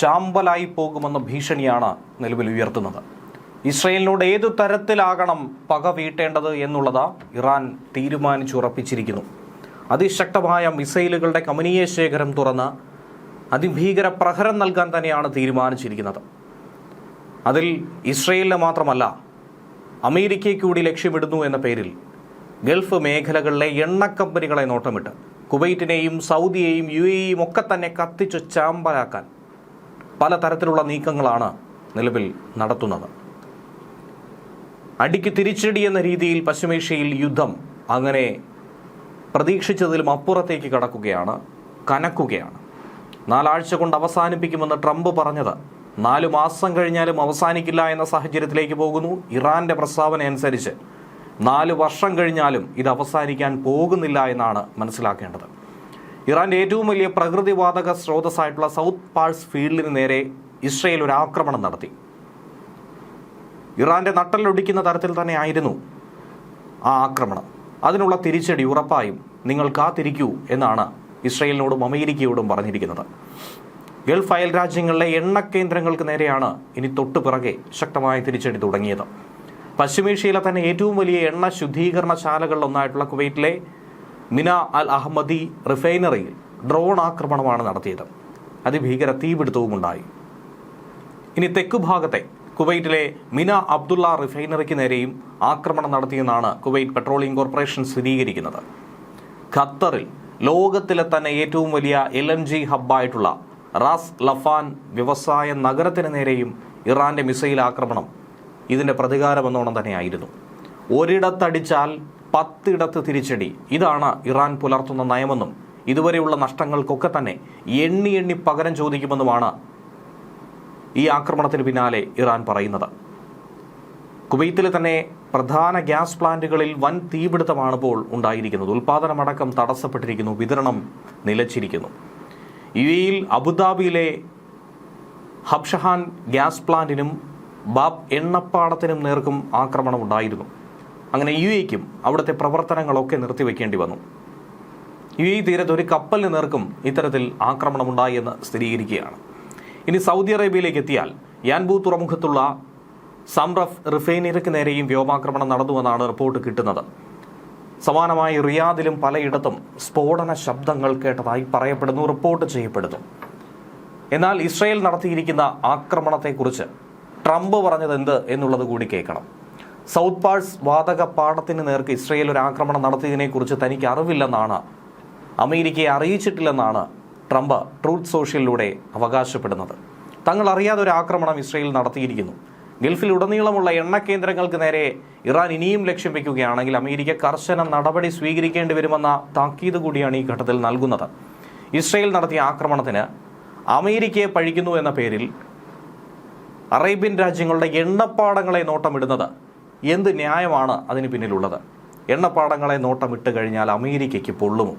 ചാമ്പലായി പോകുമെന്ന ഭീഷണിയാണ് നിലവിൽ ഉയർത്തുന്നത്. ഇസ്രയേലിനോട് ഏതു തരത്തിലാകണം പക വീട്ടേണ്ടത് എന്നുള്ളത് ഇറാൻ തീരുമാനിച്ചുറപ്പിച്ചിരിക്കുന്നു. അതിശക്തമായ മിസൈലുകളുടെ കമനീയ ശേഖരം തുറന്ന് അതിഭീകര പ്രഹരം നൽകാൻ തന്നെയാണ് തീരുമാനിച്ചിരിക്കുന്നത്. അതിൽ ഇസ്രയേലിനെ മാത്രമല്ല, അമേരിക്കയെ കൂടി ലക്ഷ്യമിടുന്നു എന്ന പേരിൽ ഗൾഫ് മേഖലകളിലെ എണ്ണ കമ്പനികളെ നോട്ടമിട്ട് കുവൈറ്റിനെയും സൗദിയെയും UAEയും ഒക്കെ തന്നെ കത്തിച്ചു ചാമ്പലാക്കാൻ പലതരത്തിലുള്ള നീക്കങ്ങളാണ് നിലവിൽ നടത്തുന്നത്. അടിക്ക് തിരിച്ചടി എന്ന രീതിയിൽ പശ്ചിമേഷ്യയിൽ യുദ്ധം അങ്ങനെ പ്രതീക്ഷിച്ചതിലും അപ്പുറത്തേക്ക് കനക്കുകയാണ്. 4 ആഴ്ച കൊണ്ട് അവസാനിപ്പിക്കുമെന്ന് ട്രംപ് പറഞ്ഞത് 4 മാസം കഴിഞ്ഞാലും അവസാനിക്കില്ല എന്ന സാഹചര്യത്തിലേക്ക് പോകുന്നു. ഇറാന്റെ പ്രസ്താവന അനുസരിച്ച് 4 വർഷം കഴിഞ്ഞാലും ഇത് അവസാനിക്കാൻ പോകുന്നില്ല എന്നാണ് മനസ്സിലാക്കേണ്ടത്. ഇറാന്റെ ഏറ്റവും വലിയ പ്രകൃതിവാതക സ്രോതസ്സായിട്ടുള്ള സൗത്ത് പാഴ്സ് ഫീൽഡിന് നേരെ ഇസ്രയേൽ ഒരു ആക്രമണം നടത്തി. ഇറാന്റെ നട്ടലൊടിക്കുന്ന തരത്തിൽ തന്നെ ആയിരുന്നു ആ ആക്രമണം. അതിനുള്ള തിരിച്ചടി ഉറപ്പായും നിങ്ങൾ കാത്തിരിക്കൂ എന്നാണ് ഇസ്രയേലിനോടും അമേരിക്കയോടും പറഞ്ഞിരിക്കുന്നത്. ഗൾഫ് അയൽ രാജ്യങ്ങളിലെ എണ്ണ കേന്ദ്രങ്ങൾക്ക് നേരെയാണ് ഇനി തൊട്ടു പിറകെ ശക്തമായ തിരിച്ചടി തുടങ്ങിയത്. പശ്ചിമേഷ്യയിലെ തന്നെ ഏറ്റവും വലിയ എണ്ണ ശുദ്ധീകരണശാലകളിലൊന്നായിട്ടുള്ള കുവൈറ്റിലെ മിന അൽ അഹമ്മദി റിഫൈനറിയിൽ ഡ്രോൺ ആക്രമണമാണ് നടത്തിയത്. അതിഭീകര തീപിടുത്തവും ഉണ്ടായി. ഇനി തെക്കു ഭാഗത്തെ കുവൈറ്റിലെ മിന അബ്ദുള്ള റിഫൈനറിക്ക് നേരെയും ആക്രമണം നടത്തിയെന്നാണ് കുവൈറ്റ് പെട്രോളിയം കോർപ്പറേഷൻ സ്ഥിരീകരിക്കുന്നത്. ഖത്തറിൽ ലോകത്തിലെ തന്നെ ഏറ്റവും വലിയ LNG ഹബ്ബായിട്ടുള്ള റാസ് ലഫാൻ വ്യവസായ നഗരത്തിന് നേരെയും ഇറാന്റെ മിസൈൽ ആക്രമണം ഇതിന്റെ പ്രതികാരമെന്നോണം തന്നെയായിരുന്നു. ഒരിടത്തടിച്ചാൽ 10 ഇടത്ത് തിരിച്ചടി, ഇതാണ് ഇറാൻ പുലർത്തുന്ന നയമെന്നും ഇതുവരെയുള്ള നഷ്ടങ്ങൾക്കൊക്കെ തന്നെ എണ്ണി പകരം ചോദിക്കുമെന്നുമാണ് ഈ ആക്രമണത്തിന് പിന്നാലെ ഇറാൻ പറയുന്നത്. കുവൈത്തിലെ തന്നെ പ്രധാന ഗ്യാസ് പ്ലാന്റുകളിൽ വൻ തീപിടുത്തമാണ് ഇപ്പോൾ ഉണ്ടായിരിക്കുന്നത്. ഉൽപാദനമടക്കം തടസ്സപ്പെട്ടിരിക്കുന്നു, വിതരണം നിലച്ചിരിക്കുന്നു. UAEയിൽ അബുദാബിയിലെ ഹബ്ഷഹാൻ ഗ്യാസ് പ്ലാന്റിനും ബാബ് എണ്ണപ്പാടത്തിനും നേർക്കും ആക്രമണം ഉണ്ടായിരുന്നു. അങ്ങനെ UAEക്കും അവിടുത്തെ പ്രവർത്തനങ്ങളൊക്കെ നിർത്തിവെക്കേണ്ടി വന്നു. UAE തീരത്ത് ഒരു കപ്പലിന് നേർക്കും ഇത്തരത്തിൽ ആക്രമണമുണ്ടായി എന്ന് സ്ഥിരീകരിക്കുകയാണ്. ഇനി സൗദി അറേബ്യയിലേക്ക് എത്തിയാൽ യാൻബൂ തുറമുഖത്തുള്ള സംറഫ് റിഫൈനറിക്ക് നേരെയും വ്യോമാക്രമണം നടന്നുവെന്നാണ് റിപ്പോർട്ട് കിട്ടുന്നത്. സമാനമായി റിയാദിലും പലയിടത്തും സ്ഫോടന ശബ്ദങ്ങൾ കേട്ടതായി പറയപ്പെടുന്നു, റിപ്പോർട്ട് ചെയ്യപ്പെടുന്നു. എന്നാൽ ഇസ്രയേൽ നടത്തിയിരിക്കുന്ന ആക്രമണത്തെക്കുറിച്ച് ട്രംപ് പറഞ്ഞത് എന്ത് എന്നുള്ളത് കൂടി കേൾക്കണം. സൗത്ത് പാഴ്സ് വാതക പാടത്തിന് നേർക്ക് ഇസ്രയേൽ ഒരു ആക്രമണം നടത്തിയതിനെക്കുറിച്ച് തനിക്ക് അറിവില്ലെന്നാണ്, അമേരിക്കയെ അറിയിച്ചിട്ടില്ലെന്നാണ് ട്രംപ് ട്രൂത്ത് സോഷ്യലിലൂടെ അവകാശപ്പെടുന്നത്. തങ്ങൾ അറിയാതെ ഒരു ആക്രമണം ഇസ്രയേൽ നടത്തിയിരിക്കുന്നു. ഗൾഫിലുടനീളമുള്ള എണ്ണ കേന്ദ്രങ്ങൾക്ക് നേരെ ഇറാൻ ഇനിയും ലക്ഷ്യം വയ്ക്കുകയാണെങ്കിൽ അമേരിക്ക കർശന നടപടി സ്വീകരിക്കേണ്ടി വരുമെന്ന താക്കീത് കൂടിയാണ് ഈ ഘട്ടത്തിൽ നൽകുന്നത്. ഇസ്രയേൽ നടത്തിയ ആക്രമണത്തിന് അമേരിക്കയെ പഴിക്കുന്നു എന്ന പേരിൽ അറേബ്യൻ രാജ്യങ്ങളുടെ എണ്ണപ്പാടങ്ങളെ നോട്ടമിടുന്നത് എന്ത് ന്യായമാണ് അതിന് പിന്നിലുള്ളത്? എണ്ണപ്പാടങ്ങളെ നോട്ടമിട്ട് കഴിഞ്ഞാൽ അമേരിക്കയ്ക്ക് പൊള്ളുമോ?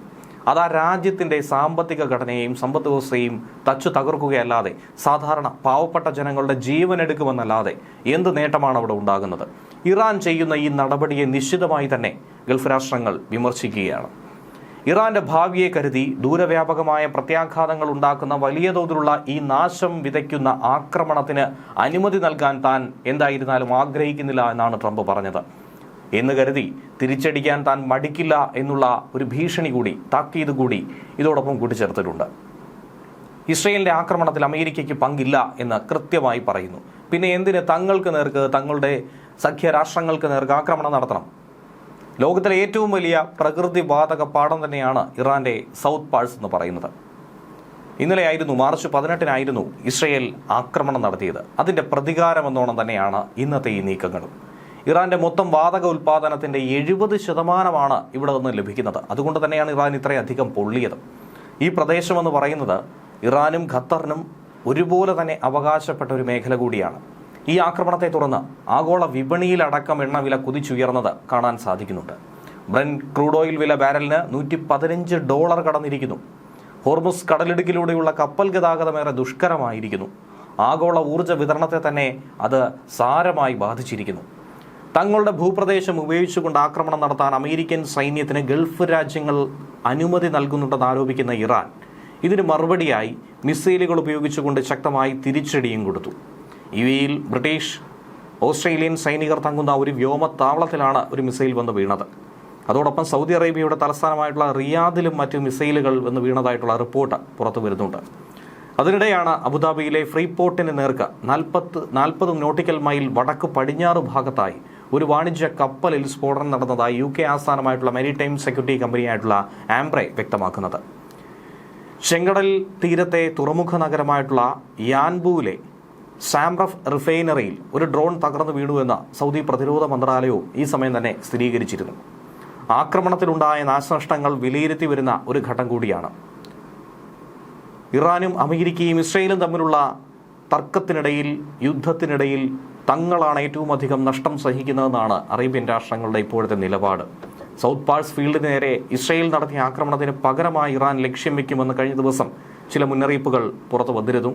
അത് ആ രാജ്യത്തിൻ്റെ സാമ്പത്തിക ഘടനയെയും സമ്പദ് വ്യവസ്ഥയും തച്ചു തകർക്കുകയല്ലാതെ സാധാരണ പാവപ്പെട്ട ജനങ്ങളുടെ ജീവൻ എടുക്കുമെന്നല്ലാതെ എന്ത് നേട്ടമാണ് അവിടെ ഉണ്ടാകുന്നത്? ഇറാൻ ചെയ്യുന്ന ഈ നടപടിയെ നിശ്ചിതമായി തന്നെ ഗൾഫ് രാഷ്ട്രങ്ങൾ വിമർശിക്കുകയാണ്. ഇറാന്റെ ഭാവിയെ കരുതി ദൂരവ്യാപകമായ പ്രത്യാഘാതങ്ങൾ ഉണ്ടാക്കുന്ന വലിയ തോതിലുള്ള ഈ നാശം വിതയ്ക്കുന്ന ആക്രമണത്തിന് അനുമതി നൽകാൻ താൻ എന്തായിരുന്നാലും ആഗ്രഹിക്കുന്നില്ല എന്നാണ് ട്രംപ് പറഞ്ഞത്. എന്ന് കരുതി തിരിച്ചടിക്കാൻ താൻ മടിക്കില്ല എന്നുള്ള ഒരു ഭീഷണി കൂടി, താക്കീത് കൂടി ഇതോടൊപ്പം കൂട്ടിച്ചേർത്തിട്ടുണ്ട്. ഇസ്രയേലിന്റെ ആക്രമണത്തിൽ അമേരിക്കയ്ക്ക് പങ്കില്ല എന്ന് കൃത്യമായി പറയുന്നു. പിന്നെ എന്തിന് തങ്ങൾക്ക് നേർക്ക്, തങ്ങളുടെ സഖ്യരാഷ്ട്രങ്ങൾക്ക് നേർക്ക് ആക്രമണം നടത്തണം? ലോകത്തിലെ ഏറ്റവും വലിയ പ്രകൃതിവാതക പാടം തന്നെയാണ് ഇറാന്റെ സൗത്ത് പാഴ്സ് എന്ന് പറയുന്നത്. ഇന്നലെയായിരുന്നു, മാർച്ച് 18 ഇസ്രയേൽ ആക്രമണം നടത്തിയത്. അതിന്റെ പ്രതികാരമെന്നോണം തന്നെയാണ് ഇന്നത്തെ ഈ നീക്കങ്ങളും. ഇറാന്റെ മൊത്തം വാതക ഉൽപ്പാദനത്തിന്റെ 70% ഇവിടെ നിന്ന് ലഭിക്കുന്നത്. അതുകൊണ്ട് തന്നെയാണ് ഇറാൻ ഇത്രയധികം പൊള്ളിയത്. ഈ പ്രദേശമെന്ന് പറയുന്നത് ഇറാനും ഖത്തറിനും ഒരുപോലെ തന്നെ അവകാശപ്പെട്ട ഒരു മേഖല കൂടിയാണ്. ഈ ആക്രമണത്തെ തുടർന്ന് ആഗോള വിപണിയിലടക്കം എണ്ണവില കുതിച്ചുയർന്നത് കാണാൻ സാധിക്കുന്നുണ്ട്. ബ്രന്റ് ക്രൂഡ് ഓയിൽ വില ബാരലിന് $115 കടന്നിരിക്കുന്നു. ഹോർമുസ് കടലിടുക്കിലൂടെയുള്ള കപ്പൽ ഗതാഗതമേറെ ദുഷ്കരമായിരിക്കുന്നു. ആഗോള ഊർജ്ജ വിതരണത്തെ തന്നെ അത് സാരമായി ബാധിച്ചിരിക്കുന്നു. തങ്ങളുടെ ഭൂപ്രദേശം ഉപയോഗിച്ചുകൊണ്ട് ആക്രമണം നടത്താൻ അമേരിക്കൻ സൈന്യത്തിന് ഗൾഫ് രാജ്യങ്ങൾ അനുമതി നൽകുന്നുണ്ടെന്ന് ആരോപിക്കുന്ന ഇറാൻ ഇതിന് മറുപടിയായി മിസൈലുകൾ ഉപയോഗിച്ചുകൊണ്ട് ശക്തമായി തിരിച്ചടിയും കൊടുത്തു. യുഎഇയിൽ ബ്രിട്ടീഷ് ഓസ്ട്രേലിയൻ സൈനികർ തങ്ങുന്ന ഒരു വ്യോമത്താവളത്തിലാണ് ഒരു മിസൈൽ വന്ന് വീണത്. അതോടൊപ്പം സൗദി അറേബ്യയുടെ തലസ്ഥാനമായിട്ടുള്ള റിയാദിലും മറ്റ് മിസൈലുകൾ വന്ന് വീണതായിട്ടുള്ള റിപ്പോർട്ട് പുറത്തു വരുന്നുണ്ട്. അതിനിടെയാണ് അബുദാബിയിലെ ഫ്രീപോർട്ടിന് നേർക്ക് 40 നോട്ടിക്കൽ മൈൽ വടക്ക് പടിഞ്ഞാറ് ഭാഗത്തായി ഒരു വാണിജ്യ കപ്പലിൽ സ്ഫോടനം നടന്നതായി UK ആസ്ഥാനമായിട്ടുള്ള മെരിടൈം സെക്യൂരിറ്റി കമ്പനിയായിട്ടുള്ള ആംബ്രെ വ്യക്തമാക്കുന്നത്. ചെങ്കടൽ തീരത്തെ തുറമുഖ നഗരമായിട്ടുള്ള യാൻബുവിലെ സാംറഫ് റിഫൈനറിയിൽ ഒരു ഡ്രോൺ തകർന്നു വീണുവെന്ന് സൗദി പ്രതിരോധ മന്ത്രാലയവും ഈ സമയം തന്നെ സ്ഥിരീകരിച്ചിരുന്നു. ആക്രമണത്തിലുണ്ടായ നാശനഷ്ടങ്ങൾ വിലയിരുത്തി വരുന്ന ഒരു ഘട്ടം കൂടിയാണ്. ഇറാനും അമേരിക്കയും ഇസ്രയേലും തമ്മിലുള്ള തർക്കത്തിനിടയിൽ, യുദ്ധത്തിനിടയിൽ തങ്ങളാണ് ഏറ്റവും അധികം നഷ്ടം സഹിക്കുന്നതെന്നാണ് അറേബ്യൻ രാഷ്ട്രങ്ങളുടെ ഇപ്പോഴത്തെ നിലപാട്. സൗത്ത് പാഴ്സ് ഫീൽഡിന് നേരെ ഇസ്രയേൽ നടത്തിയ ആക്രമണത്തിന് പകരമായി ഇറാൻ ലക്ഷ്യം വയ്ക്കുമെന്ന് കഴിഞ്ഞ ദിവസം ചില മുന്നറിയിപ്പുകൾ പുറത്തു വന്നിരുന്നു.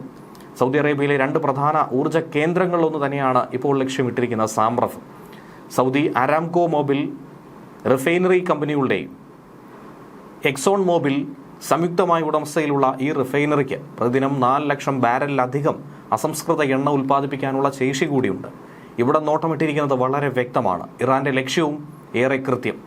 സൗദി അറേബ്യയിലെ 2 പ്രധാന ഊർജ്ജ കേന്ദ്രങ്ങളിലൊന്ന് തന്നെയാണ് ഇപ്പോൾ ലക്ഷ്യമിട്ടിരിക്കുന്ന സാംറഫ്. സൗദി അരാംകോ മൊബിൽ റിഫൈനറി കമ്പനികളുടെയും എക്സോൺ മൊബിൽ സംയുക്തമായ ഉടമസ്ഥയിലുള്ള ഈ റിഫൈനറിക്ക് പ്രതിദിനം 4 ലക്ഷം ബാരലിലധികം അസംസ്കൃത എണ്ണ ഉൽപ്പാദിപ്പിക്കാനുള്ള ശേഷി കൂടിയുണ്ട്. ഇവിടെ നോട്ടമിട്ടിരിക്കുന്നത് വളരെ വ്യക്തമാണ്. ഇറാന്റെ ലക്ഷ്യവും ഏറെ കൃത്യം.